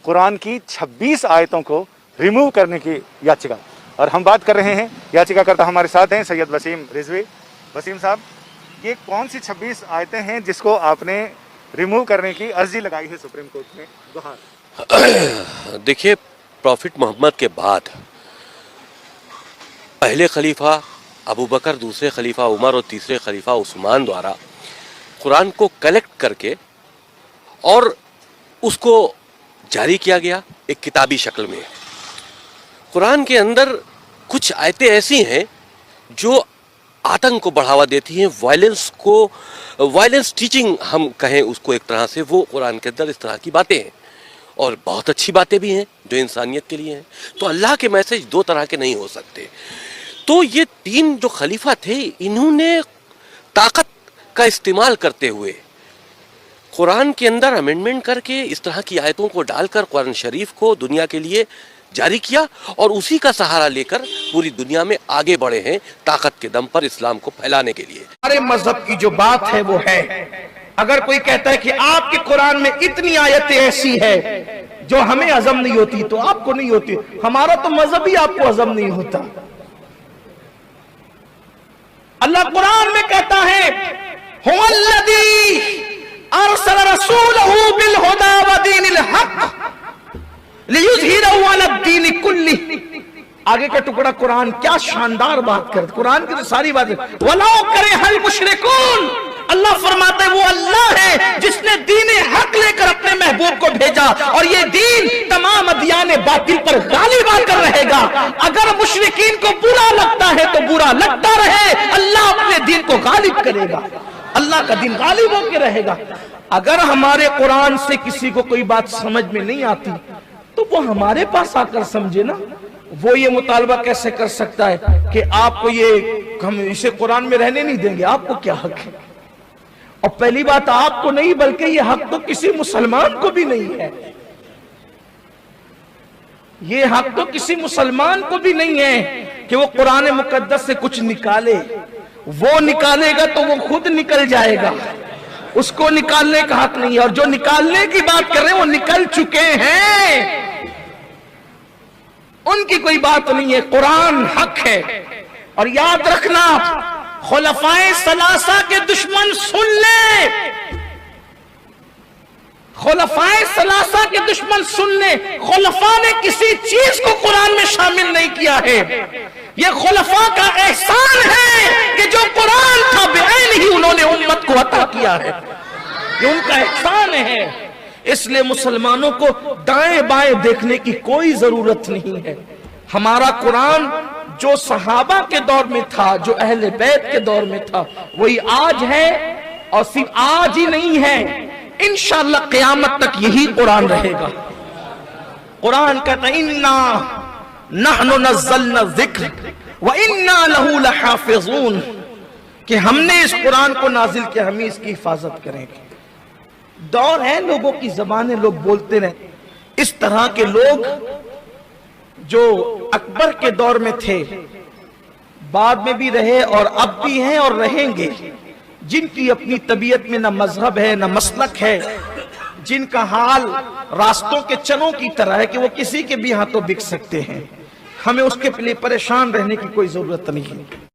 कुरान की 26 आयतों को रिमूव करने की याचिका। और हम बात कर रहे हैं, याचिकाकर्ता हमारे साथ हैं सैयद वसीम रिजवी। वसीम साहब, ये कौन सी 26 आयतें हैं जिसको आपने रिमूव करने की अर्जी लगाई है सुप्रीम कोर्ट में? गुहार। देखिए, प्रॉफिट मोहम्मद के बाद पहले खलीफा अबू बकर, दूसरे खलीफा उमर और तीसरे खलीफा उस्मान द्वारा कुरान को कलेक्ट करके और उसको जारी किया गया एक किताबी शक्ल में। कुरान के अंदर कुछ आयतें ऐसी हैं जो आतंक को बढ़ावा देती हैं, वायलेंस टीचिंग हम कहें उसको एक तरह से, वो कुरान के अंदर इस तरह की बातें हैं और बहुत अच्छी बातें भी हैं जो इंसानियत के लिए हैं। तो अल्लाह के मैसेज दो तरह के नहीं हो सकते। तो ये तीन जो खलीफा थे, इन्होंने ताकत का इस्तेमाल करते हुए कुरान के अंदर अमेंडमेंट करके इस तरह की आयतों को डालकर कुरान शरीफ को दुनिया के लिए जारी किया और उसी का सहारा लेकर पूरी दुनिया में आगे बढ़े हैं ताकत के दम पर इस्लाम को फैलाने के लिए। हमारे मजहब की जो बात है वो है, अगर कोई कहता है कि आपके कुरान में इतनी आयतें ऐसी है जो हमें हजम नहीं होती तो आपको नहीं होती, हमारा तो मजहब ही आपको हजम नहीं होता। अल्लाह कुरान में कहता है, हुवल्लज़ी अरसल रसूलहु बिल हुदा व दीनिल हक लियुज़हिरहु अला दीनि कुल्ली। आगे का टुकड़ा कुरान क्या शानदार बात करता, कुरान की तो सारी बातें। वलाउ करिहल मुशरिकून, अल्लाह फरमाते वो अल्लाह है जिसने दीन हक लेकर अपने महबूब को भेजा और ये दीन तमाम अदियान बातिल पर गालिब आकर रहेगा। अगर मुशरिकीन को बुरा लगता है तो बुरा लगता रहे, अल्लाह अपने दीन को गालिब करेगा, अल्लाह का दीन गालिब होकर रहेगा। अगर हमारे कुरान से किसी को कोई बात समझ में नहीं आती तो वो हमारे पास आकर समझे ना। वो ये मुतालबा कैसे कर सकता है कि आपको ये, हम इसे कुरान में रहने नहीं देंगे, आपको क्या हक है? और पहली बात आपको नहीं बल्कि ये हक तो किसी मुसलमान को भी नहीं है, ये हक तो किसी मुसलमान को भी नहीं है कि वो कुरान मुकद्दस से कुछ निकाले। वो निकालेगा तो वो खुद निकल जाएगा, उसको निकालने का हक नहीं है। और जो निकालने की बात कर रहे हैं वो निकल चुके हैं, उनकी कोई बात नहीं है। कुरान हक है। और याद रखना, खुलफाए सलासा के दुश्मन सुन ले, खुलफाए सलासा के दुश्मन सुन ले, खुलफा ने किसी चीज को कुरान में शामिल नहीं किया है। यह खुलफा का एहसान है कि जो कुरान था बेअैन ही उन्होंने उम्मत को अता किया है, ये उनका एहसान है। इसलिए मुसलमानों को दाएं बाएं देखने की कोई जरूरत नहीं है। हमारा कुरान जो सहाबा के दौर में था, जो अहले बैत के दौर में था, वही आज है। और सिर्फ आज ही नहीं है, इंशाअल्लाह क़यामत तक यही कुरान रहेगा। कुरान कहता है, इन्ना नहनु नज़्ज़लना ज़िक्र व इन्ना लहू लहाफ़िज़ून, कि हमने इस कुरान को नाजिल किया, हम इसकी हिफाजत करेंगे। दौर है, लोगों की जबानें लोग बोलते रहे। इस तरह के लोग जो अकबर के दौर में थे, बाद में भी रहे और अब भी हैं और रहेंगे, जिनकी अपनी तबीयत में न मजहब है न मसलक है, जिनका हाल रास्तों के चनों की तरह है कि वो किसी के भी हाथों बिक सकते हैं, हमें उसके लिए परेशान रहने की कोई जरूरत नहीं है।